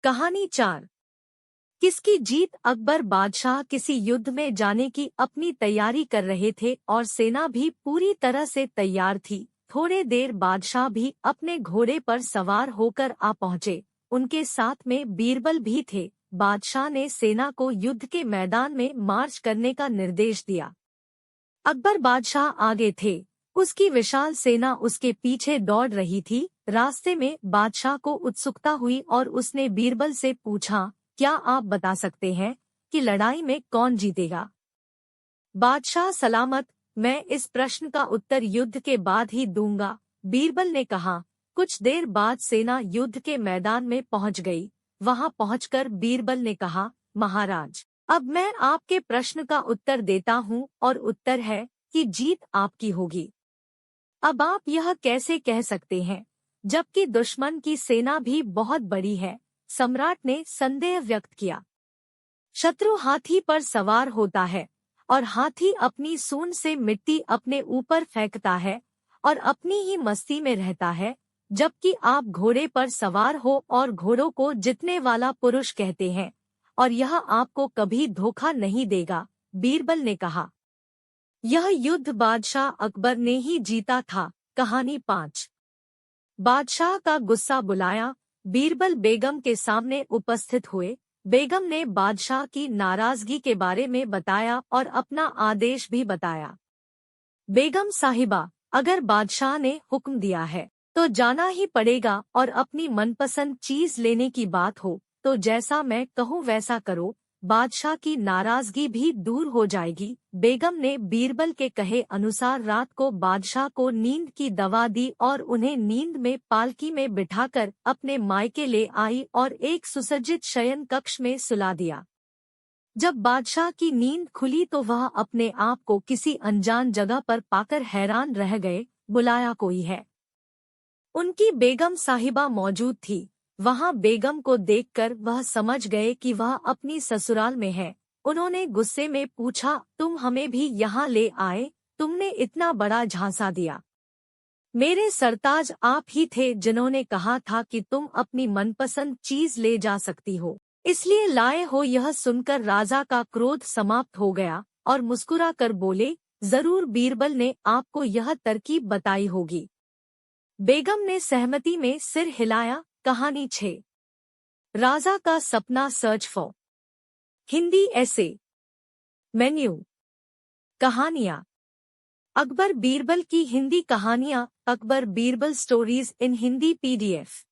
कहानी 4। किसकी जीत। अकबर बादशाह किसी युद्ध में जाने की अपनी तैयारी कर रहे थे और सेना भी पूरी तरह से तैयार थी। थोड़े देर बादशाह भी अपने घोड़े पर सवार होकर आ पहुँचे। उनके साथ में बीरबल भी थे। बादशाह ने सेना को युद्ध के मैदान में मार्च करने का निर्देश दिया। अकबर बादशाह आगे थे। उसकी विशाल सेना उसके पीछे दौड़ रही थी। रास्ते में बादशाह को उत्सुकता हुई और उसने बीरबल से पूछा, क्या आप बता सकते हैं कि लड़ाई में कौन जीतेगा? बादशाह सलामत, मैं इस प्रश्न का उत्तर युद्ध के बाद ही दूंगा, बीरबल ने कहा। कुछ देर बाद सेना युद्ध के मैदान में पहुंच गई। वहां पहुंचकर बीरबल ने कहा, महाराज, अब मैं आपके प्रश्न का उत्तर देता हूं और उत्तर है कि जीत आपकी होगी। अब आप यह कैसे कह सकते हैं, जबकि दुश्मन की सेना भी बहुत बड़ी है? सम्राट ने संदेह व्यक्त किया। शत्रु हाथी पर सवार होता है और हाथी अपनी सूंड से मिट्टी अपने ऊपर फेंकता है और अपनी ही मस्ती में रहता है, जबकि आप घोड़े पर सवार हो और घोड़ों को जितने वाला पुरुष कहते हैं, और यह आपको कभी धोखा नहीं देगा, बीरबल ने कहा। यह युद्ध बादशाह अकबर ने ही जीता था। कहानी 5। बादशाह का गुस्सा बुलाया। बीरबल बेगम के सामने उपस्थित हुए। बेगम ने बादशाह की नाराजगी के बारे में बताया और अपना आदेश भी बताया। बेगम साहिबा, अगर बादशाह ने हुक्म दिया है तो जाना ही पड़ेगा, और अपनी मनपसंद चीज लेने की बात हो तो जैसा मैं कहूँ वैसा करो, बादशाह की नाराजगी भी दूर हो जाएगी। बेगम ने बीरबल के कहे अनुसार रात को बादशाह को नींद की दवा दी और उन्हें नींद में पालकी में बिठाकर अपने मायके ले आई और एक सुसज्जित शयन कक्ष में सुला दिया। जब बादशाह की नींद खुली तो वह अपने आप को किसी अनजान जगह पर पाकर हैरान रह गए। बुलाया कोई है? उनकी बेगम साहिबा मौजूद थी। वहां बेगम को देखकर वह समझ गए कि वह अपनी ससुराल में है। उन्होंने गुस्से में पूछा, तुम हमें भी यहाँ ले आए? तुमने इतना बड़ा झांसा दिया। मेरे सरताज आप ही थे जिन्होंने कहा था कि तुम अपनी मनपसंद चीज ले जा सकती हो, इसलिए लाए हो। यह सुनकर राजा का क्रोध समाप्त हो गया और मुस्कुरा कर बोले, जरूर बीरबल ने आपको यह तरकीब बताई होगी। बेगम ने सहमति में सिर हिलाया। कहानी 6। राजा का सपना सर्च फॉर। हिंदी ऐसे। मेन्यू। कहानियां। अकबर बीरबल की हिंदी कहानियां। Akbar Birbal stories in Hindi PDF।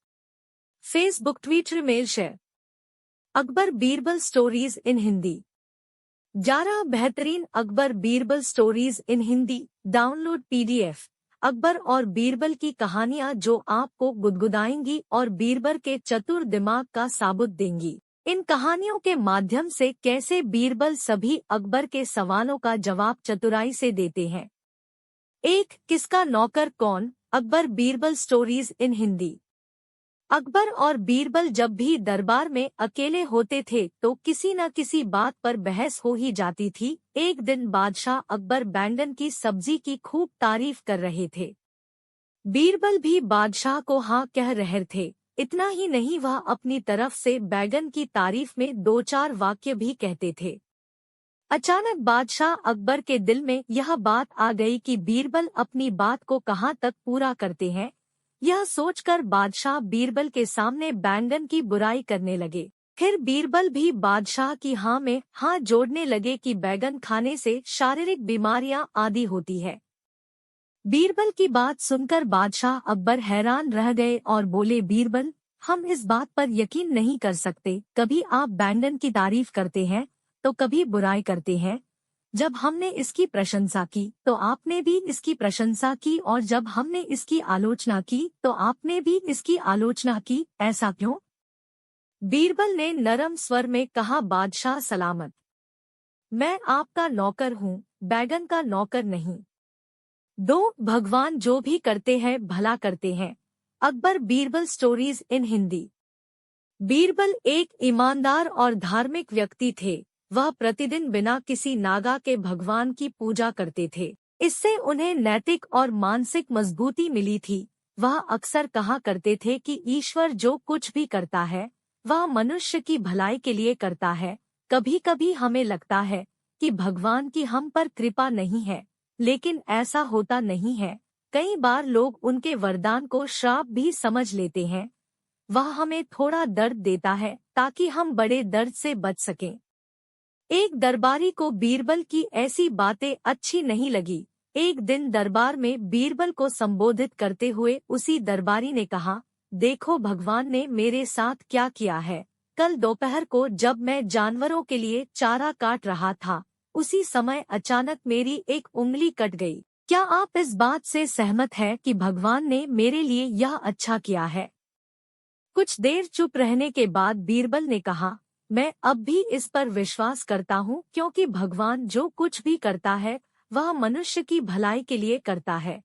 Facebook, Twitter, mail share. Akbar Birbal stories in Hindi. 11 बेहतरीन Akbar Birbal stories in Hindi download PDF। Akbar और बीरबल की कहानियां जो आपको गुदगुदाएंगी और बीरबल के चतुर दिमाग का साबुत देंगी। इन कहानियों के माध्यम से कैसे बीरबल सभी अकबर के सवालों का जवाब चतुराई से देते हैं। 1. किसका नौकर कौन? Akbar Birbal stories in Hindi. अकबर और बीरबल जब भी दरबार में अकेले होते थे तो किसी न किसी बात पर बहस हो ही जाती थी। एक दिन बादशाह अकबर बैंगन की सब्जी की खूब तारीफ कर रहे थे। बीरबल भी बादशाह को हाँ कह रहे थे। इतना ही नहीं, वह अपनी तरफ से बैंगन की तारीफ में 2-4 वाक्य भी कहते थे। अचानक बादशाह अकबर के दिल में यह बात आ गई कि बीरबल अपनी बात को कहाँ तक पूरा करते हैं। यह सोचकर बादशाह बीरबल के सामने बैंगन की बुराई करने लगे। फिर बीरबल भी बादशाह की हाँ में हाँ जोड़ने लगे कि बैंगन खाने से शारीरिक बीमारियां आदि होती है। बीरबल की बात सुनकर बादशाह अकबर हैरान रह गए और बोले, बीरबल, हम इस बात पर यकीन नहीं कर सकते। कभी आप बैंगन की तारीफ करते हैं तो कभी बुराई करते हैं। जब हमने इसकी प्रशंसा की तो आपने भी इसकी प्रशंसा की, और जब हमने इसकी आलोचना की तो आपने भी इसकी आलोचना की। ऐसा क्यों? बीरबल ने नरम स्वर में कहा, बादशाह सलामत, मैं आपका नौकर हूँ, बैंगन का नौकर नहीं। 2. भगवान जो भी करते हैं भला करते हैं। Akbar Birbal stories in Hindi. बीरबल एक ईमानदार और धार्मिक व्यक्ति थे। वह प्रतिदिन बिना किसी नागा के भगवान की पूजा करते थे। इससे उन्हें नैतिक और मानसिक मजबूती मिली थी। वह अक्सर कहा करते थे कि ईश्वर जो कुछ भी करता है वह मनुष्य की भलाई के लिए करता है। कभी कभी हमें लगता है कि भगवान की हम पर कृपा नहीं है, लेकिन ऐसा होता नहीं है। कई बार लोग उनके वरदान को श्राप भी समझ लेते हैं। वह हमें थोड़ा दर्द देता है ताकि हम बड़े दर्द से बच सकें। एक दरबारी को बीरबल की ऐसी बातें अच्छी नहीं लगी। एक दिन दरबार में बीरबल को संबोधित करते हुए उसी दरबारी ने कहा, देखो भगवान ने मेरे साथ क्या किया है। कल दोपहर को जब मैं जानवरों के लिए चारा काट रहा था, उसी समय अचानक मेरी एक उंगली कट गई। क्या आप इस बात से सहमत हैं कि भगवान ने मेरे लिए यह अच्छा किया है? कुछ देर चुप रहने के बाद बीरबल ने कहा, मैं अब भी इस पर विश्वास करता हूँ, क्योंकि भगवान जो कुछ भी करता है वह मनुष्य की भलाई के लिए करता है।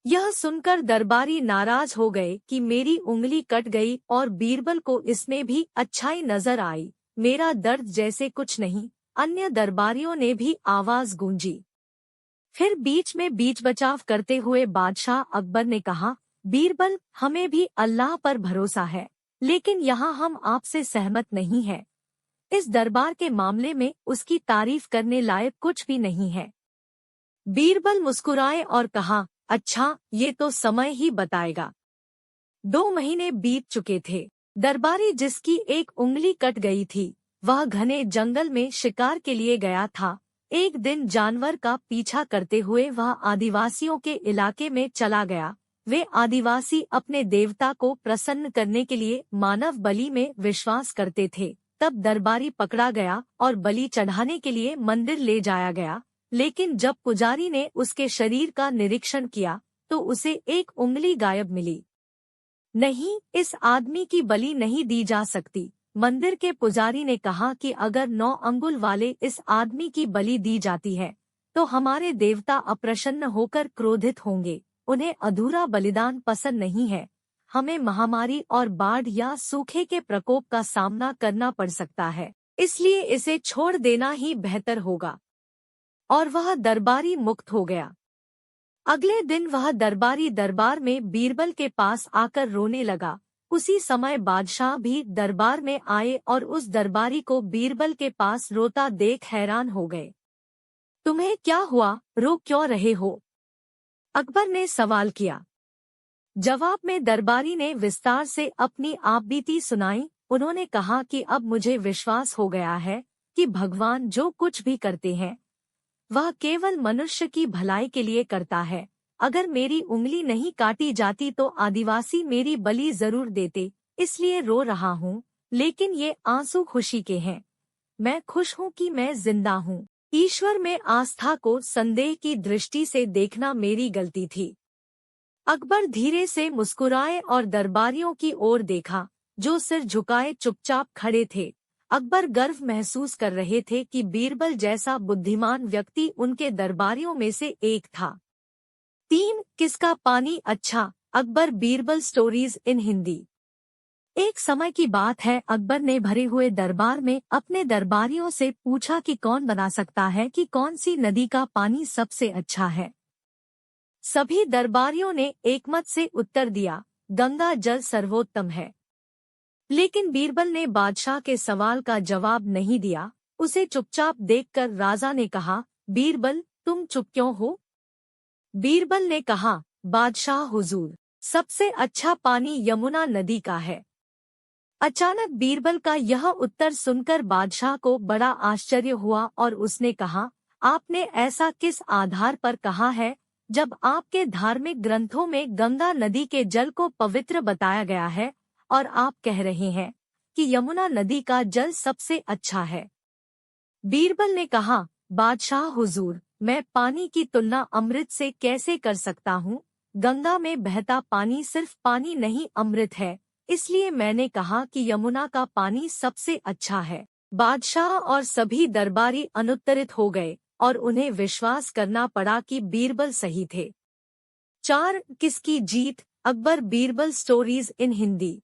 यह सुनकर दरबारी नाराज हो गए कि मेरी उंगली कट गई और बीरबल को इसमें भी अच्छाई नजर आई। मेरा दर्द जैसे कुछ नहीं। अन्य दरबारियों ने भी आवाज गूंजी। फिर बीच में बीच बचाव करते हुए बादशाह अकबर ने कहा, बीरबल, हमें भी अल्लाह पर भरोसा है, लेकिन यहाँ हम आपसे सहमत नहीं हैं। इस दरबार के मामले में उसकी तारीफ करने लायक कुछ भी नहीं है। बीरबल मुस्कुराए और कहा, अच्छा, ये तो समय ही बताएगा। 2 महीने बीत चुके थे। दरबारी जिसकी एक उंगली कट गई थी, वह घने जंगल में शिकार के लिए गया था। एक दिन जानवर का पीछा करते हुए वह आदिवासियों के इलाके में चला गया। वे आदिवासी अपने देवता को प्रसन्न करने के लिए मानव बलि में विश्वास करते थे। तब दरबारी पकड़ा गया और बलि चढ़ाने के लिए मंदिर ले जाया गया। लेकिन जब पुजारी ने उसके शरीर का निरीक्षण किया तो उसे एक उंगली गायब मिली। नहीं, इस आदमी की बलि नहीं दी जा सकती। मंदिर के पुजारी ने कहा कि अगर 9 अंगुल वाले इस आदमी की बलि दी जाती है तो हमारे देवता अप्रसन्न होकर क्रोधित होंगे। उन्हें अधूरा बलिदान पसंद नहीं है। हमें महामारी और बाढ़ या सूखे के प्रकोप का सामना करना पड़ सकता है, इसलिए इसे छोड़ देना ही बेहतर होगा। और वह दरबारी मुक्त हो गया। अगले दिन वह दरबारी दरबार में बीरबल के पास आकर रोने लगा। उसी समय बादशाह भी दरबार में आए और उस दरबारी को बीरबल के पास रोता देख हैरान हो गए। तुम्हें क्या हुआ, रो क्यों रहे हो? अकबर ने सवाल किया। जवाब में दरबारी ने विस्तार से अपनी आपबीती सुनाई। उन्होंने कहा कि अब मुझे विश्वास हो गया है कि भगवान जो कुछ भी करते हैं वह केवल मनुष्य की भलाई के लिए करता है। अगर मेरी उंगली नहीं काटी जाती तो आदिवासी मेरी बलि जरूर देते, इसलिए रो रहा हूँ, लेकिन ये आंसू खुशी के हैं। मैं खुश हूँ कि मैं जिंदा हूँ। ईश्वर में आस्था को संदेह की दृष्टि से देखना मेरी गलती थी। अकबर धीरे से मुस्कुराए और दरबारियों की ओर देखा, जो सिर झुकाए चुपचाप खड़े थे। अकबर गर्व महसूस कर रहे थे कि बीरबल जैसा बुद्धिमान व्यक्ति उनके दरबारियों में से एक था। 3. किसका पानी अच्छा? Akbar Birbal stories in Hindi. एक समय की बात है, अकबर ने भरे हुए दरबार में अपने दरबारियों से पूछा कि कौन बता सकता है कि कौन सी नदी का पानी सबसे अच्छा है। सभी दरबारियों ने एकमत से उत्तर दिया, गंगा जल सर्वोत्तम है। लेकिन बीरबल ने बादशाह के सवाल का जवाब नहीं दिया। उसे चुपचाप देखकर राजा ने कहा, बीरबल, तुम चुप क्यों हो? बीरबल ने कहा, बादशाह हुजूर, सबसे अच्छा पानी यमुना नदी का है। अचानक बीरबल का यह उत्तर सुनकर बादशाह को बड़ा आश्चर्य हुआ और उसने कहा, आपने ऐसा किस आधार पर कहा है, जब आपके धार्मिक ग्रंथों में गंगा नदी के जल को पवित्र बताया गया है और आप कह रहे हैं कि यमुना नदी का जल सबसे अच्छा है? बीरबल ने कहा, बादशाह हुजूर, मैं पानी की तुलना अमृत से कैसे कर सकता हूँ? गंगा में बहता पानी सिर्फ पानी नहीं, अमृत है। इसलिए मैंने कहा कि यमुना का पानी सबसे अच्छा है। बादशाह और सभी दरबारी अनुत्तरित हो गए और उन्हें विश्वास करना पड़ा कि बीरबल सही थे। 4. किसकी जीत? Akbar Birbal stories in Hindi.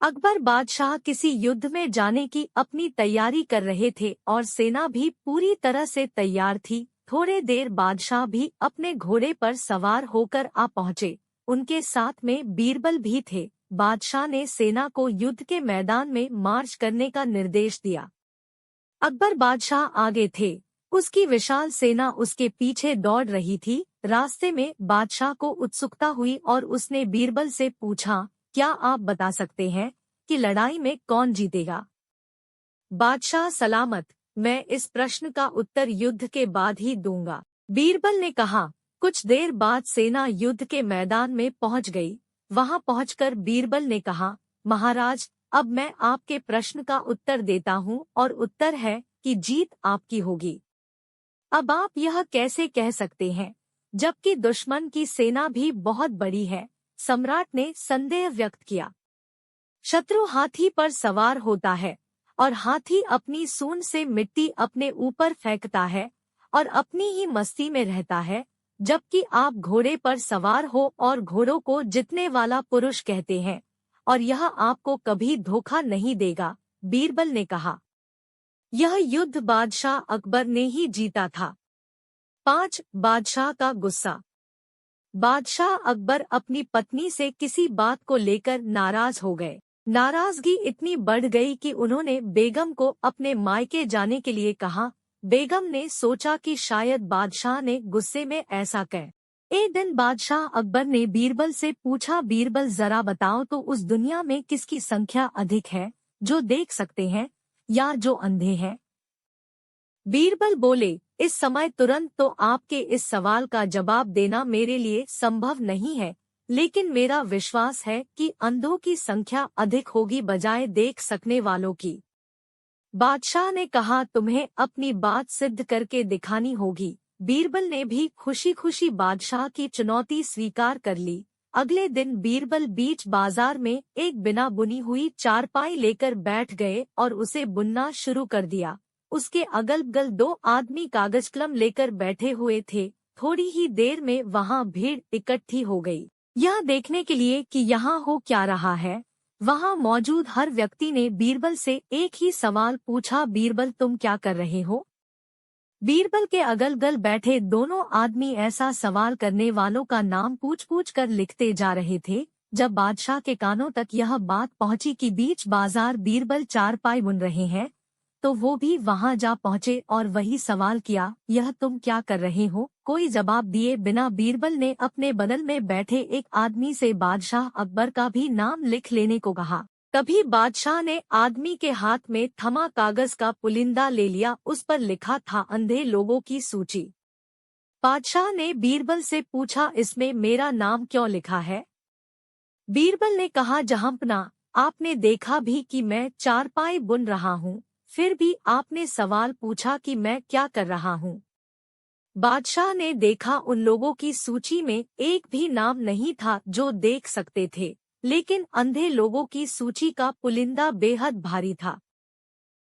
अकबर बादशाह किसी युद्ध में जाने की अपनी तैयारी कर रहे थे और सेना भी पूरी तरह से तैयार थी। थोड़े देर बादशाह भी अपने घोड़े पर सवार होकर आ पहुँचे। उनके साथ में बीरबल भी थे। बादशाह ने सेना को युद्ध के मैदान में मार्च करने का निर्देश दिया। अकबर बादशाह आगे थे, उसकी विशाल सेना उसके पीछे दौड़ रही थी। रास्ते में बादशाह को उत्सुकता हुई और उसने बीरबल से पूछा, क्या आप बता सकते हैं कि लड़ाई में कौन जीतेगा? बादशाह सलामत, मैं इस प्रश्न का उत्तर युद्ध के बाद ही दूंगा, बीरबल ने कहा। कुछ देर बाद सेना युद्ध के मैदान में पहुंच गई। वहां पहुंचकर बीरबल ने कहा, महाराज, अब मैं आपके प्रश्न का उत्तर देता हूं और उत्तर है कि जीत आपकी होगी। अब आप यह कैसे कह सकते हैं, जबकि दुश्मन की सेना भी बहुत बड़ी है? सम्राट ने संदेह व्यक्त किया। शत्रु हाथी पर सवार होता है और हाथी अपनी सूंड से मिट्टी अपने ऊपर फेंकता है और अपनी ही मस्ती में रहता है, जबकि आप घोड़े पर सवार हो और घोड़ों को जीतने वाला पुरुष कहते हैं, और यह आपको कभी धोखा नहीं देगा, बीरबल ने कहा। यह युद्ध बादशाह अकबर ने ही जीता था। 5. बादशाह का गुस्सा। बादशाह अकबर अपनी पत्नी से किसी बात को लेकर नाराज हो गए। नाराजगी इतनी बढ़ गई कि उन्होंने बेगम को अपने मायके जाने के लिए कहा। बेगम ने सोचा कि शायद बादशाह ने गुस्से में ऐसा कह। एक दिन बादशाह अकबर ने बीरबल से पूछा, बीरबल जरा बताओ तो उस दुनिया में किसकी संख्या अधिक है, जो देख सकते हैं या जो अंधे हैं? बीरबल बोले, इस समय तुरंत तो आपके इस सवाल का जवाब देना मेरे लिए संभव नहीं है, लेकिन मेरा विश्वास है कि अंधों की संख्या अधिक होगी बजाय देख सकने वालों की। बादशाह ने कहा, तुम्हें अपनी बात सिद्ध करके दिखानी होगी। बीरबल ने भी खुशी खुशी बादशाह की चुनौती स्वीकार कर ली। अगले दिन बीरबल बीच बाजार में एक बिना बुनी हुई चारपाई लेकर बैठ गए और उसे बुनना शुरू कर दिया। उसके अगल बगल 2 आदमी कागज कलम लेकर बैठे हुए थे। थोड़ी ही देर में वहां भीड़ इकट्ठी हो गई, यह देखने के लिए कि यहाँ हो क्या रहा है। वहां मौजूद हर व्यक्ति ने बीरबल से एक ही सवाल पूछा, बीरबल तुम क्या कर रहे हो? बीरबल के अगल बगल बैठे दोनों आदमी ऐसा सवाल करने वालों का नाम पूछ पूछ कर लिखते जा रहे थे। जब बादशाह के कानों तक यह बात पहुंची कि बीच बाजार बीरबल चारपाई बुन रहे हैं, तो वो भी वहां जा पहुंचे और वही सवाल किया, यह तुम क्या कर रहे हो? कोई जवाब दिए बिना बीरबल ने अपने बगल में बैठे एक आदमी से बादशाह अकबर का भी नाम लिख लेने को कहा। तभी बादशाह ने आदमी के हाथ में थमा कागज का पुलिंदा ले लिया। उस पर लिखा था, अंधे लोगों की सूची। बादशाह ने बीरबल से पूछा, इसमें मेरा नाम क्यों लिखा है? बीरबल ने कहा, जहांपना, आपने देखा भी कि मैं चारपाई बुन रहा हूँ, फिर भी आपने सवाल पूछा कि मैं क्या कर रहा हूँ। बादशाह ने देखा उन लोगों की सूची में एक भी नाम नहीं था जो देख सकते थे, लेकिन अंधे लोगों की सूची का पुलिंदा बेहद भारी था।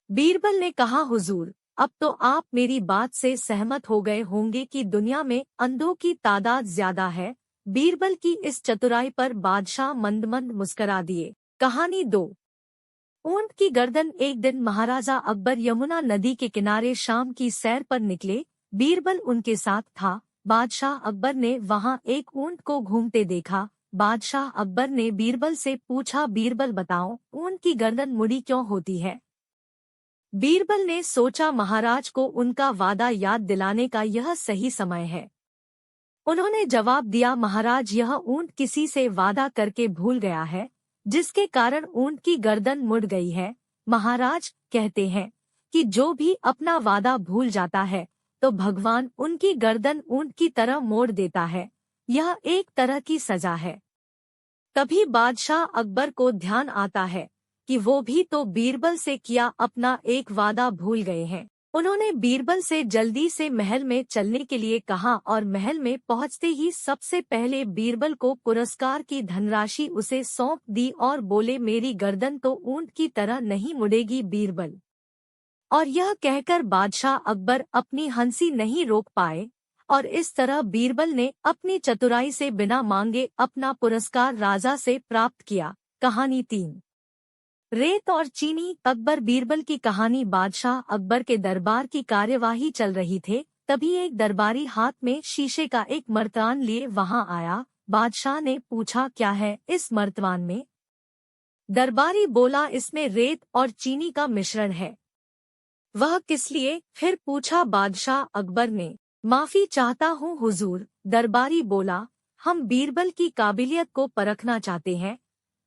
बीरबल ने कहा, हुजूर, अब तो आप मेरी बात से सहमत हो गए होंगे कि दुनिया में अंधों की तादाद ज्यादा है। बीरबल की इस चतुराई पर बादशाह मंद मंद मुस्करा दिए। कहानी 2। ऊंट की गर्दन। एक दिन महाराजा अकबर यमुना नदी के किनारे शाम की सैर पर निकले। बीरबल उनके साथ था। बादशाह अकबर ने वहां एक ऊंट को घूमते देखा। बादशाह अकबर ने बीरबल से पूछा, बीरबल बताओ, ऊंट की गर्दन मुड़ी क्यों होती है? बीरबल ने सोचा महाराज को उनका वादा याद दिलाने का यह सही समय है। उन्होंने जवाब दिया, महाराज, यह ऊंट किसी से वादा करके भूल गया है, जिसके कारण ऊंट की गर्दन मुड़ गई है। महाराज कहते हैं कि जो भी अपना वादा भूल जाता है तो भगवान उनकी गर्दन ऊंट की तरह मोड़ देता है। यह एक तरह की सजा है। तभी बादशाह अकबर को ध्यान आता है कि वो भी तो बीरबल से किया अपना एक वादा भूल गए हैं। उन्होंने बीरबल से जल्दी से महल में चलने के लिए कहा और महल में पहुंचते ही सबसे पहले बीरबल को पुरस्कार की धनराशि उसे सौंप दी और बोले, मेरी गर्दन तो ऊंट की तरह नहीं मुड़ेगी बीरबल। और यह कहकर बादशाह अकबर अपनी हंसी नहीं रोक पाए और इस तरह बीरबल ने अपनी चतुराई से बिना मांगे अपना पुरस्कार राजा से प्राप्त किया। कहानी 3। रेत और चीनी। अकबर बीरबल की कहानी। बादशाह अकबर के दरबार की कार्यवाही चल रही थे, तभी एक दरबारी हाथ में शीशे का एक मर्तबान लिए वहां आया। बादशाह ने पूछा, क्या है इस मर्तबान में? दरबारी बोला, इसमें रेत और चीनी का मिश्रण है। वह किस लिए? फिर पूछा बादशाह अकबर ने। माफी चाहता हूँ हुजूर, दरबारी बोला, हम बीरबल की काबिलियत को परखना चाहते हैं।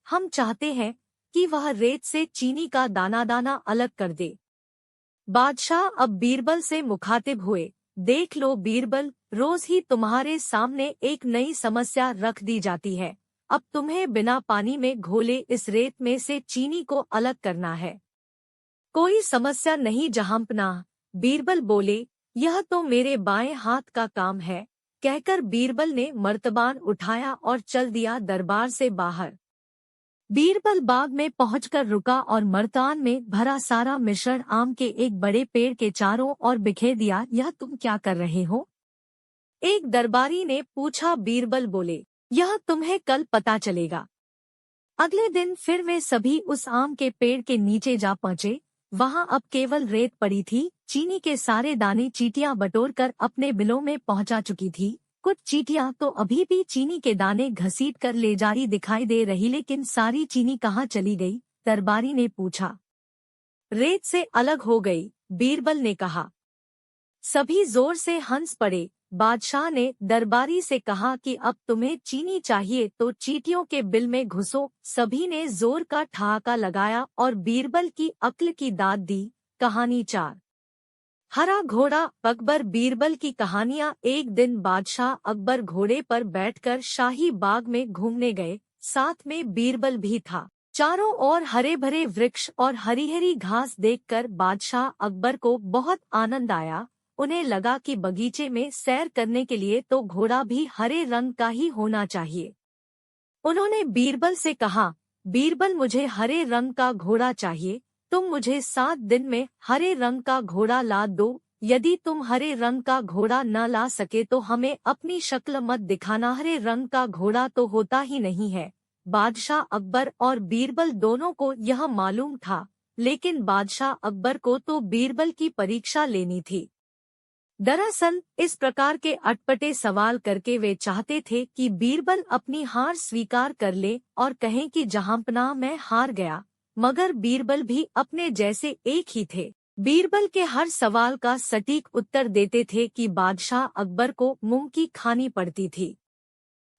हम चाहते हैं कि वह रेत से चीनी का दाना दाना अलग कर दे। बादशाह अब बीरबल से मुखातिब हुए। देख लो बीरबल, रोज ही तुम्हारे सामने एक नई समस्या रख दी जाती है। अब तुम्हें बिना पानी में घोले इस रेत में से चीनी को अलग करना है। कोई समस्या नहीं जहांपनाह, बीरबल बोले, यह तो मेरे बाएं हाथ का काम है। कहकर बीरबल ने मर्तबान उठाया और चल दिया दरबार से बाहर। बीरबल बाग में पहुंचकर रुका और मर्तान में भरा सारा मिश्रण आम के एक बड़े पेड़ के चारों ओर बिखेर दिया। यह तुम क्या कर रहे हो? एक दरबारी ने पूछा। बीरबल बोले, यह तुम्हें कल पता चलेगा। अगले दिन फिर वे सभी उस आम के पेड़ के नीचे जा पहुंचे। वहां अब केवल रेत पड़ी थी। चीनी के सारे दाने चींटियां बटोरकर अपने बिलों में पहुंचा चुकी थी। कुछ चींटियां तो अभी भी चीनी के दाने घसीट कर ले जा रही दिखाई दे रही, लेकिन सारी चीनी कहाँ चली गई? दरबारी ने पूछा। रेत से अलग हो गई, बीरबल ने कहा। सभी जोर से हंस पड़े। बादशाह ने दरबारी से कहा कि अब तुम्हें चीनी चाहिए तो चींटियों के बिल में घुसो। सभी ने जोर का ठहाका लगाया और बीरबल की अक्ल की दाद दी। कहानी 4। हरा घोड़ा अकबर। बीरबल की कहानियां। एक दिन बादशाह अकबर घोड़े पर बैठकर शाही बाग में घूमने गए। साथ में बीरबल भी था। चारों ओर हरे भरे वृक्ष और हरी हरी घास देखकर बादशाह अकबर को बहुत आनंद आया। उन्हें लगा कि बगीचे में सैर करने के लिए तो घोड़ा भी हरे रंग का ही होना चाहिए। उन्होंने बीरबल से कहा, बीरबल, मुझे हरे रंग का घोड़ा चाहिए। तुम मुझे 7 दिन में हरे रंग का घोड़ा ला दो। यदि तुम हरे रंग का घोड़ा न ला सके तो हमें अपनी शक्ल मत दिखाना। हरे रंग का घोड़ा तो होता ही नहीं है। बादशाह अकबर और बीरबल दोनों को यह मालूम था, लेकिन बादशाह अकबर को तो बीरबल की परीक्षा लेनी थी। दरअसल इस प्रकार के अटपटे सवाल करके वे चाहते थे कि बीरबल अपनी हार स्वीकार कर ले और कहें कि जहांपनाह मैं हार गया। मगर बीरबल भी अपने जैसे एक ही थे। बीरबल के हर सवाल का सटीक उत्तर देते थे कि बादशाह अकबर को मुंह की खानी पड़ती थी।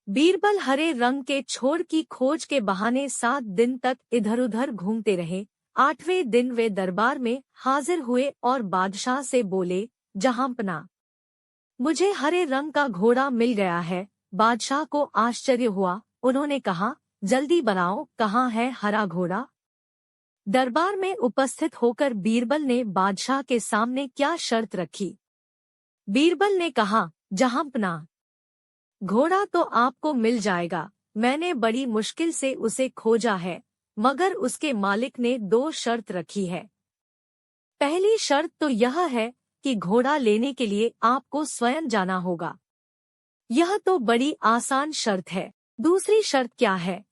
बीरबल हरे रंग के छोर की खोज के बहाने 7 दिन तक इधर-उधर घूमते रहे। 8वें दिन वे दरबार में हाजिर हुए और बादशाह से बोले, जहांपनाह, मुझे हरे रंग का घोड़ा मिल गया है। बादशाह को आश्चर्य हुआ। उन्होंने कहा, जल्दी बनाओ, कहाँ है हरा घोड़ा? दरबार में उपस्थित होकर बीरबल ने बादशाह के सामने क्या शर्त रखी? बीरबल ने कहा, जहांपनाह, घोड़ा तो आपको मिल जाएगा। मैंने बड़ी मुश्किल से उसे खोजा है, मगर उसके मालिक ने 2 शर्त रखी है। पहली शर्त तो यह है कि घोड़ा लेने के लिए आपको स्वयं जाना होगा। यह तो बड़ी आसान शर्त है। दूसरी शर्त क्या है?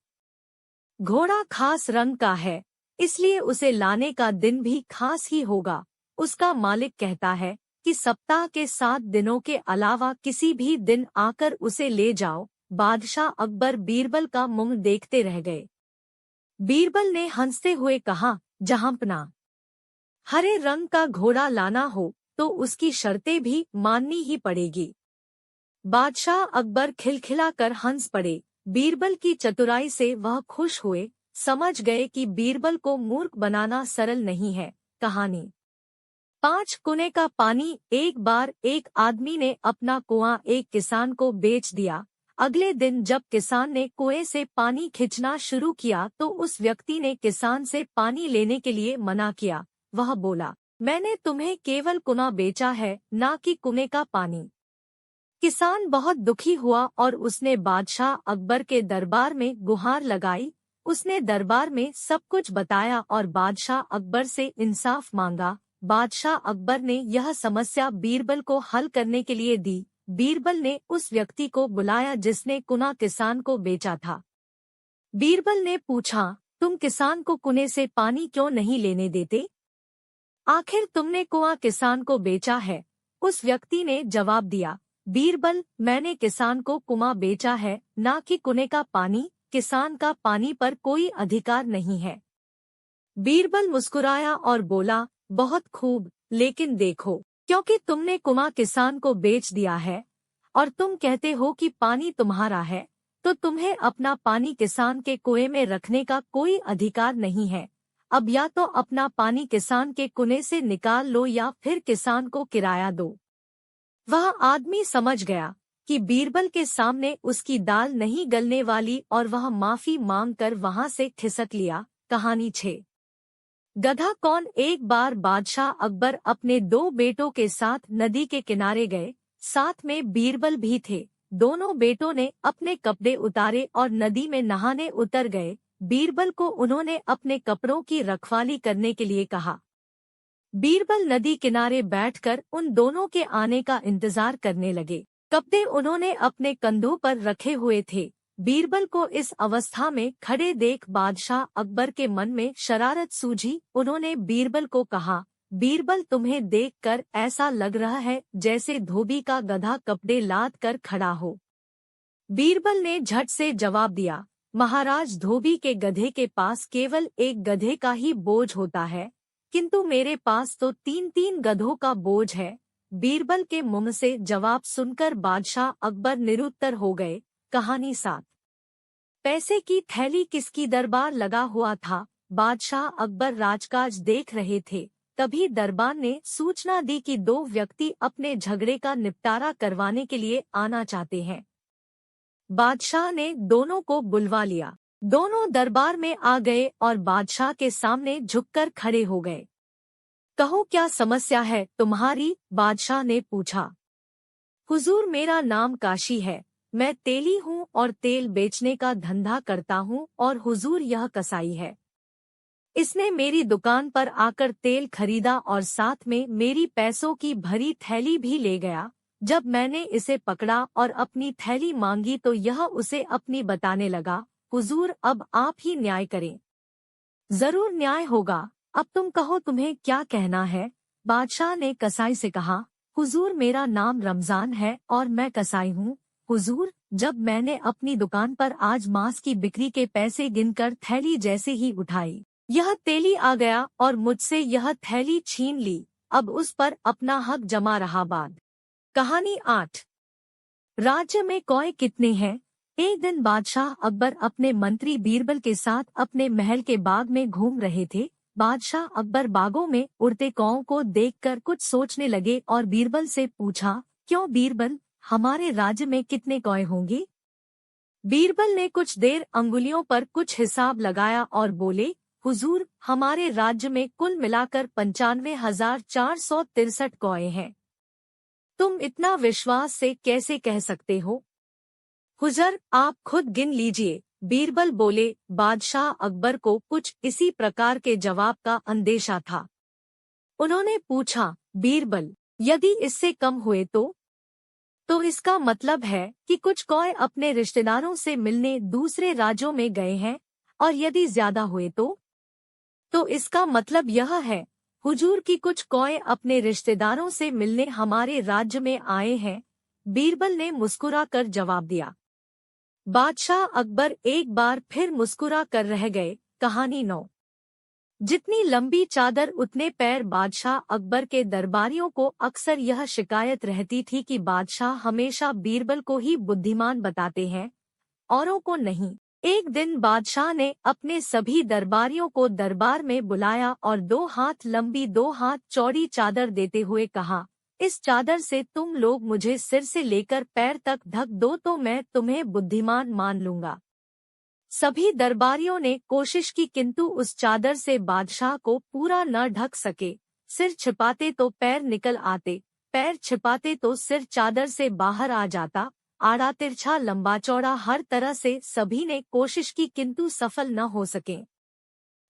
घोड़ा खास रंग का है, इसलिए उसे लाने का दिन भी खास ही होगा। उसका मालिक कहता है कि सप्ताह के 7 दिनों के अलावा किसी भी दिन आकर उसे ले जाओ। बादशाह अकबर बीरबल का मुंह देखते रह गए। बीरबल ने हंसते हुए कहा, जहांपनाह, हरे रंग का घोड़ा लाना हो तो उसकी शर्तें भी माननी ही पड़ेगी। बादशाह अकबर खिलखिलाकर हंस पड़े। बीरबल की चतुराई से वह खुश हुए, समझ गए कि बीरबल को मूर्ख बनाना सरल नहीं है। कहानी 5। कुएं का पानी। एक बार एक आदमी ने अपना कुआं एक किसान को बेच दिया। अगले दिन जब किसान ने कुएं से पानी खींचना शुरू किया तो उस व्यक्ति ने किसान से पानी लेने के लिए मना किया। वह बोला, मैंने तुम्हें केवल कुआं बेचा है, ना कि कुएं का पानी। किसान बहुत दुखी हुआ और उसने बादशाह अकबर के दरबार में गुहार लगाई। उसने दरबार में सब कुछ बताया और बादशाह अकबर से इंसाफ मांगा। बादशाह अकबर ने यह समस्या बीरबल को हल करने के लिए दी। बीरबल ने उस व्यक्ति को बुलाया जिसने कुआं किसान को बेचा था। बीरबल ने पूछा, तुम किसान को कुएं से पानी क्यों नहीं लेने देते? आखिर तुमने कुआं किसान को बेचा है। उस व्यक्ति ने जवाब दिया, बीरबल, मैंने किसान को कुआं बेचा है, ना कि कुएं का पानी। किसान का पानी पर कोई अधिकार नहीं है। बीरबल मुस्कुराया और बोला, बहुत खूब, लेकिन देखो, क्योंकि तुमने कुआं किसान को बेच दिया है और तुम कहते हो कि पानी तुम्हारा है, तो तुम्हें अपना पानी किसान के कुएं में रखने का कोई अधिकार नहीं है। अब या तो अपना पानी किसान के कुएं से निकाल लो या फिर किसान को किराया दो। वह आदमी समझ गया कि बीरबल के सामने उसकी दाल नहीं गलने वाली और वह माफी मांगकर वहां से खिसक लिया। कहानी 6। गधा कौन। एक बार बादशाह अकबर अपने 2 बेटों के साथ नदी के किनारे गए, साथ में बीरबल भी थे। दोनों बेटों ने अपने कपड़े उतारे और नदी में नहाने उतर गए। बीरबल को उन्होंने अपने कपड़ों की रखवाली करने के लिए कहा। बीरबल नदी किनारे बैठकर उन दोनों के आने का इंतजार करने लगे। कपड़े उन्होंने अपने कंधों पर रखे हुए थे। बीरबल को इस अवस्था में खड़े देख बादशाह अकबर के मन में शरारत सूझी। उन्होंने बीरबल को कहा, बीरबल, तुम्हें देखकर ऐसा लग रहा है जैसे धोबी का गधा कपड़े लाद कर खड़ा हो। बीरबल ने झट से जवाब दिया, महाराज, धोबी के गधे के पास केवल एक गधे का ही बोझ होता है, किंतु मेरे पास तो 3-3 गधों का बोझ है। बीरबल के मुंह से जवाब सुनकर बादशाह अकबर निरुत्तर हो गए। कहानी 7। पैसे की थैली। किसकी दरबार लगा हुआ था। बादशाह अकबर राजकाज देख रहे थे। तभी दरबार ने सूचना दी कि 2 व्यक्ति अपने झगड़े का निपटारा करवाने के लिए आना चाहते हैं। बादशाह ने दोनों को बुलवा लिया। दोनों दरबार में आ गए और बादशाह के सामने झुककर खड़े हो गए। कहो, क्या समस्या है तुम्हारी। बादशाह ने पूछा। हुजूर, मेरा नाम काशी है, मैं तेली हूँ और तेल बेचने का धंधा करता हूँ और हुजूर यह कसाई है। इसने मेरी दुकान पर आकर तेल खरीदा और साथ में मेरी पैसों की भरी थैली भी ले गया। जब मैंने इसे पकड़ा और अपनी थैली मांगी तो यह उसे अपनी बताने लगा। हुजूर, अब आप ही न्याय करें। जरूर न्याय होगा, अब तुम कहो तुम्हें क्या कहना है। बादशाह ने कसाई से कहा, हुजूर, मेरा नाम रमजान है और मैं कसाई हूँ। हुजूर, जब मैंने अपनी दुकान पर आज मांस की बिक्री के पैसे गिनकर थैली जैसे ही उठाई, यह तेली आ गया और मुझसे यह थैली छीन ली। अब उस पर अपना हक जमा रहा। बाद। कहानी 8। राज्य में कौए कितने हैं। एक दिन बादशाह अकबर अपने मंत्री बीरबल के साथ अपने महल के बाग में घूम रहे थे। बादशाह अकबर बागों में उड़ते कौओं को देखकर कुछ सोचने लगे और बीरबल से पूछा, क्यों बीरबल, हमारे राज्य में कितने कौए होंगे। बीरबल ने कुछ देर अंगुलियों पर कुछ हिसाब लगाया और बोले, हुजूर, हमारे राज्य में कुल मिलाकर 95,463 कौए हैं। तुम इतना विश्वास से कैसे कह सकते हो। हुजूर, आप खुद गिन लीजिए। बीरबल बोले। बादशाह अकबर को कुछ इसी प्रकार के जवाब का अंदेशा था। उन्होंने पूछा, बीरबल, यदि इससे कम हुए तो इसका मतलब है कि कुछ कौए अपने रिश्तेदारों से मिलने दूसरे राज्यों में गए हैं, और यदि ज्यादा हुए तो इसका मतलब यह है, हुजूर, की कुछ कौए अपने रिश्तेदारों से मिलने हमारे राज्य में आए हैं। बीरबल ने मुस्कुराकर जवाब दिया। बादशाह अकबर एक बार फिर मुस्कुरा कर रह गए। कहानी 9। जितनी लंबी चादर उतने पैर। बादशाह अकबर के दरबारियों को अक्सर यह शिकायत रहती थी कि बादशाह हमेशा बीरबल को ही बुद्धिमान बताते हैं, औरों को नहीं। एक दिन बादशाह ने अपने सभी दरबारियों को दरबार में बुलाया और 2 हाथ लंबी 2 हाथ चौड़ी चादर देते हुए कहा, इस चादर से तुम लोग मुझे सिर से लेकर पैर तक ढक दो तो मैं तुम्हें बुद्धिमान मान लूंगा। सभी दरबारियों ने कोशिश की, किंतु उस चादर से बादशाह को पूरा न ढक सके। सिर छिपाते तो पैर निकल आते, पैर छिपाते तो सिर चादर से बाहर आ जाता। आड़ा तिरछा लंबा चौड़ा हर तरह से सभी ने कोशिश की, किंतु सफल न हो सके।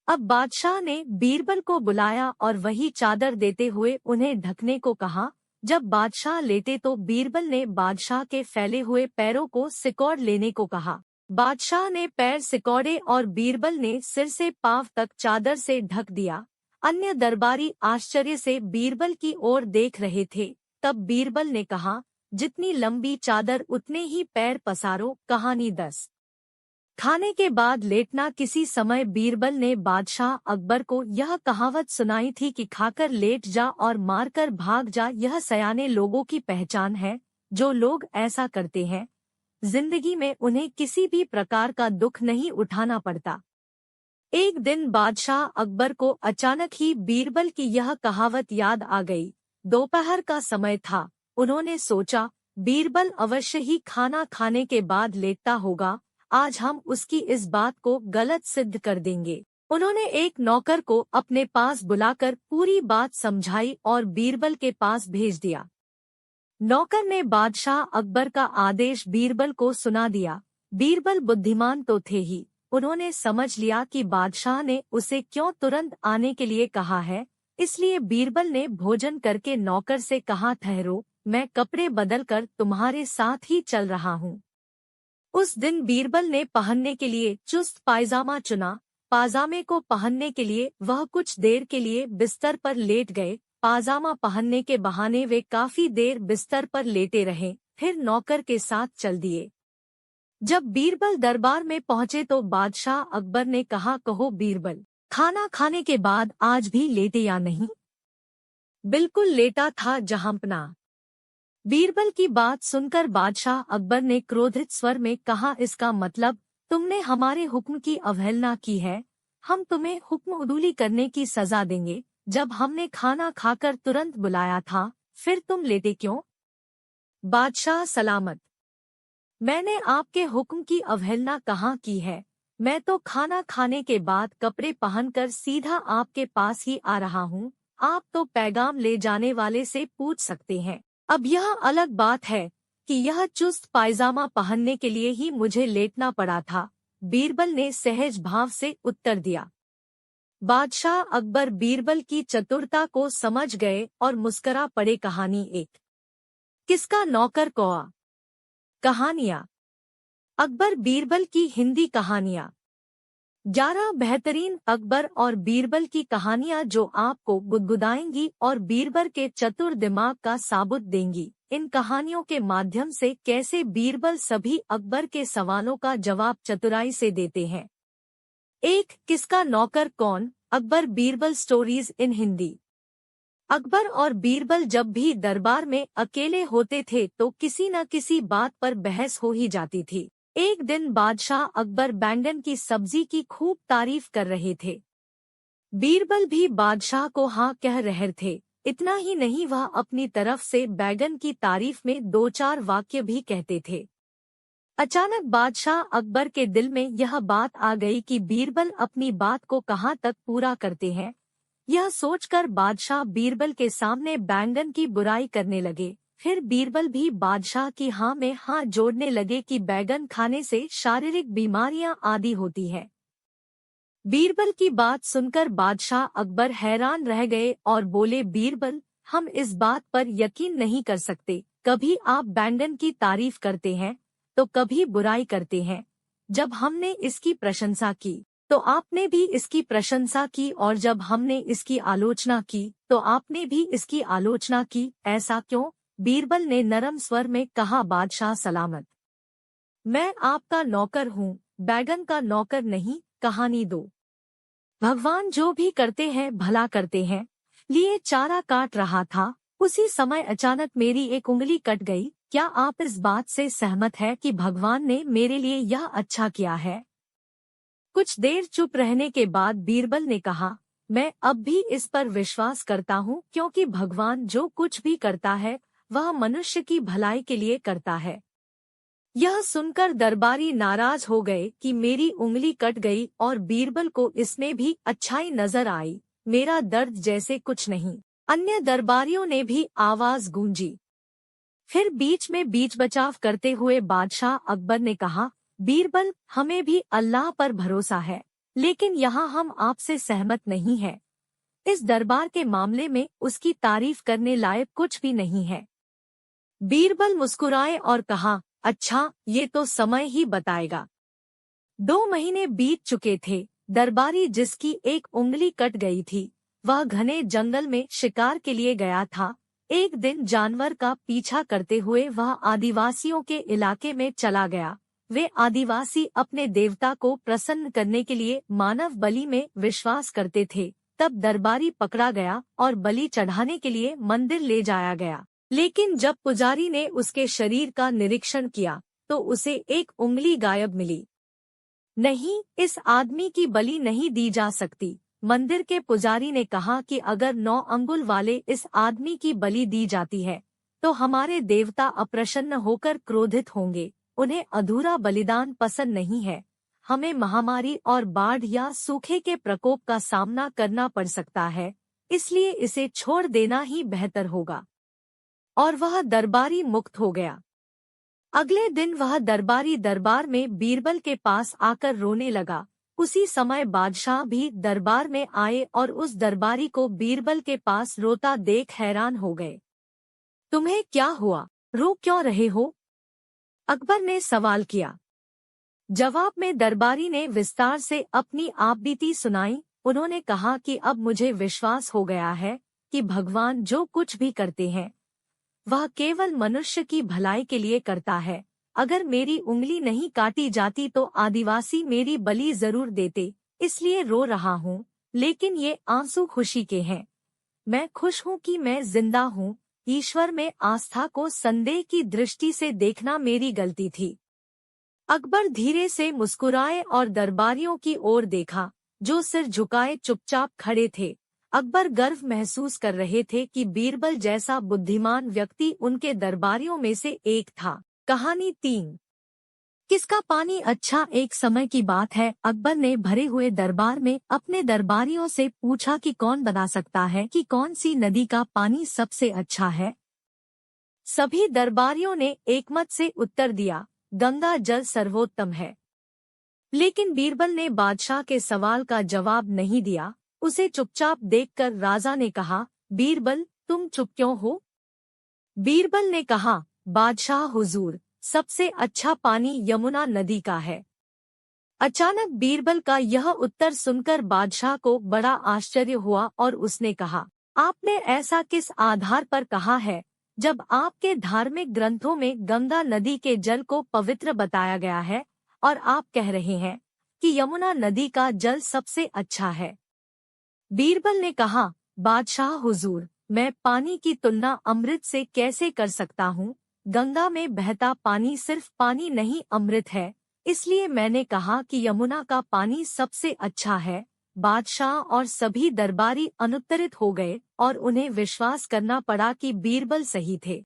अब बादशाह ने बीरबल को बुलाया और वही चादर देते हुए उन्हें ढकने को कहा। जब बादशाह लेटे तो बीरबल ने बादशाह के फैले हुए पैरों को सिकोड़ लेने को कहा। बादशाह ने पैर सिकोड़े और बीरबल ने सिर से पांव तक चादर से ढक दिया। अन्य दरबारी आश्चर्य से बीरबल की ओर देख रहे थे। तब बीरबल ने कहा, जितनी लंबी चादर उतने ही पैर पसारो। कहानी 10। खाने के बाद लेटना। किसी समय बीरबल ने बादशाह अकबर को यह कहावत सुनाई थी कि खाकर लेट जा और मारकर भाग जा, यह सयाने लोगों की पहचान है। जो लोग ऐसा करते हैं, जिंदगी में उन्हें किसी भी प्रकार का दुख नहीं उठाना पड़ता। एक दिन बादशाह अकबर को अचानक ही बीरबल की यह कहावत याद आ गई। दोपहर का समय था। उन्होंने सोचा, बीरबल अवश्य ही खाना खाने के बाद लेटता होगा। आज हम उसकी इस बात को गलत सिद्ध कर देंगे। उन्होंने एक नौकर को अपने पास बुलाकर पूरी बात समझाई और बीरबल के पास भेज दिया। नौकर ने बादशाह अकबर का आदेश बीरबल को सुना दिया। बीरबल बुद्धिमान तो थे ही, उन्होंने समझ लिया कि बादशाह ने उसे क्यों तुरंत आने के लिए कहा है। इसलिए बीरबल ने भोजन करके नौकर से कहा, ठहरो, मैं कपड़े बदलकर तुम्हारे साथ ही चल रहा हूँ। उस दिन बीरबल ने पहनने के लिए चुस्त पायजामा चुना। पाजामे को पहनने के लिए वह कुछ देर के लिए बिस्तर पर लेट गए। पाजामा पहनने के बहाने वे काफी देर बिस्तर पर लेटे रहे, फिर नौकर के साथ चल दिए। जब बीरबल दरबार में पहुंचे तो बादशाह अकबर ने कहा, कहो बीरबल, खाना खाने के बाद आज भी लेटे या नहीं? बिल्कुल लेटा था जहांपना। बीरबल की बात सुनकर बादशाह अकबर ने क्रोधित स्वर में कहा, इसका मतलब तुमने हमारे हुक्म की अवहेलना की है। हम तुम्हें हुक्म उदूली करने की सजा देंगे। जब हमने खाना खाकर तुरंत बुलाया था, फिर तुम लेटे क्यों? बादशाह सलामत, मैंने आपके हुक्म की अवहेलना कहाँ की है? मैं तो खाना खाने के बाद कपड़े पहनकर सीधा आपके पास ही आ रहा हूँ। आप तो पैगाम ले जाने वाले से पूछ सकते हैं। अब यह अलग बात है कि यह चुस्त पायजामा पहनने के लिए ही मुझे लेटना पड़ा था। बीरबल ने सहज भाव से उत्तर दिया। बादशाह अकबर बीरबल की चतुरता को समझ गए और मुस्करा पड़े। कहानी एक, किसका नौकर कौआ। कहानियाँ। अकबर बीरबल की हिंदी कहानियाँ। 11 बेहतरीन अकबर और बीरबल की कहानियाँ जो आपको गुदगुदाएंगी और बीरबल के चतुर दिमाग का साबुत देंगी। इन कहानियों के माध्यम से कैसे बीरबल सभी अकबर के सवालों का जवाब चतुराई से देते हैं। एक, किसका नौकर कौन। Akbar Birbal stories in Hindi. अकबर और बीरबल जब भी दरबार में अकेले होते थे तो किसी न किसी बात पर बहस हो ही जाती थी। एक दिन बादशाह अकबर बैंगन की सब्जी की खूब तारीफ कर रहे थे। बीरबल भी बादशाह को हाँ कह रहे थे। इतना ही नहीं, वह अपनी तरफ से बैंगन की तारीफ में 2-4 वाक्य भी कहते थे। अचानक बादशाह अकबर के दिल में यह बात आ गई कि बीरबल अपनी बात को कहाँ तक पूरा करते हैं। यह सोचकर बादशाह बीरबल के सामने बैंगन की बुराई करने लगे। फिर बीरबल भी बादशाह की हाँ में हाँ जोड़ने लगे कि बैंगन खाने से शारीरिक बीमारियां आदि होती है। बीरबल की बात सुनकर बादशाह अकबर हैरान रह गए और बोले, बीरबल, हम इस बात पर यकीन नहीं कर सकते। कभी आप बैंगन की तारीफ करते हैं तो कभी बुराई करते हैं। जब हमने इसकी प्रशंसा की तो आपने भी इसकी प्रशंसा की, और जब हमने इसकी आलोचना की तो आपने भी इसकी आलोचना की। ऐसा क्यों? बीरबल ने नरम स्वर में कहा, बादशाह सलामत, मैं आपका नौकर हूँ, बैंगन का नौकर नहीं। कहानी 2, भगवान जो भी करते हैं भला करते हैं। लिए चारा काट रहा था, उसी समय अचानक मेरी एक उंगली कट गई। क्या आप इस बात से सहमत है कि भगवान ने मेरे लिए यह अच्छा किया है? कुछ देर चुप रहने के बाद बीरबल ने कहा, मैं अब भी इस पर विश्वास करता हूँ, क्योंकि भगवान जो कुछ भी करता है वह मनुष्य की भलाई के लिए करता है। यह सुनकर दरबारी नाराज हो गए कि मेरी उंगली कट गई और बीरबल को इसमें भी अच्छाई नजर आई। मेरा दर्द जैसे कुछ नहीं। अन्य दरबारियों ने भी आवाज गूंजी। फिर बीच में बीच बचाव करते हुए बादशाह अकबर ने कहा, बीरबल, हमें भी अल्लाह पर भरोसा है, लेकिन यहाँ हम आपसे सहमत नहीं हैं। इस दरबार के मामले में उसकी तारीफ करने लायक कुछ भी नहीं है। बीरबल मुस्कुराए और कहा, अच्छा, ये तो समय ही बताएगा। 2 महीने बीत चुके थे। दरबारी जिसकी एक उंगली कट गई थी वह घने जंगल में शिकार के लिए गया था। एक दिन जानवर का पीछा करते हुए वह आदिवासियों के इलाके में चला गया। वे आदिवासी अपने देवता को प्रसन्न करने के लिए मानव बलि में विश्वास करते थे। तब दरबारी पकड़ा गया और बलि चढ़ाने के लिए मंदिर ले जाया गया। लेकिन जब पुजारी ने उसके शरीर का निरीक्षण किया तो उसे एक उंगली गायब मिली। नहीं, इस आदमी की बलि नहीं दी जा सकती। मंदिर के पुजारी ने कहा कि अगर 9 अंगुल वाले इस आदमी की बलि दी जाती है तो हमारे देवता अप्रसन्न होकर क्रोधित होंगे। उन्हें अधूरा बलिदान पसंद नहीं है। हमें महामारी और बाढ़ या सूखे के प्रकोप का सामना करना पड़ सकता है, इसलिए इसे छोड़ देना ही बेहतर होगा। और वह दरबारी मुक्त हो गया। अगले दिन वह दरबारी दरबार में बीरबल के पास आकर रोने लगा। उसी समय बादशाह भी दरबार में आए और उस दरबारी को बीरबल के पास रोता देख हैरान हो गए। तुम्हें क्या हुआ, रो क्यों रहे हो? अकबर ने सवाल किया। जवाब में दरबारी ने विस्तार से अपनी आपबीती सुनाई। उन्होंने कहा कि अब मुझे विश्वास हो गया है कि भगवान जो कुछ भी करते हैं वह केवल मनुष्य की भलाई के लिए करता है। अगर मेरी उंगली नहीं काटी जाती तो आदिवासी मेरी बलि जरूर देते, इसलिए रो रहा हूँ। लेकिन ये आंसू खुशी के हैं। मैं खुश हूँ कि मैं जिंदा हूँ। ईश्वर में आस्था को संदेह की दृष्टि से देखना मेरी गलती थी। अकबर धीरे से मुस्कुराए और दरबारियों की ओर देखा, जो सिर झुकाए चुपचाप खड़े थे। अकबर गर्व महसूस कर रहे थे कि बीरबल जैसा बुद्धिमान व्यक्ति उनके दरबारियों में से एक था। कहानी 3। किसका पानी अच्छा। एक समय की बात है, अकबर ने भरे हुए दरबार में अपने दरबारियों से पूछा कि कौन बता सकता है कि कौन सी नदी का पानी सबसे अच्छा है। सभी दरबारियों ने एकमत से उत्तर दिया, गंगा जल सर्वोत्तम है। लेकिन बीरबल ने बादशाह के सवाल का जवाब नहीं दिया। उसे चुपचाप देखकर राजा ने कहा, बीरबल तुम चुप क्यों हो? बीरबल ने कहा, बादशाह हुजूर, सबसे अच्छा पानी यमुना नदी का है। अचानक बीरबल का यह उत्तर सुनकर बादशाह को बड़ा आश्चर्य हुआ और उसने कहा, आपने ऐसा किस आधार पर कहा है, जब आपके धार्मिक ग्रंथों में गंगा नदी के जल को पवित्र बताया गया है और आप कह रहे हैं कि यमुना नदी का जल सबसे अच्छा है। बीरबल ने कहा, बादशाह हुजूर, मैं पानी की तुलना अमृत से कैसे कर सकता हूँ? गंगा में बहता पानी सिर्फ पानी नहीं अमृत है, इसलिए मैंने कहा कि यमुना का पानी सबसे अच्छा है। बादशाह और सभी दरबारी अनुत्तरित हो गए और उन्हें विश्वास करना पड़ा कि बीरबल सही थे।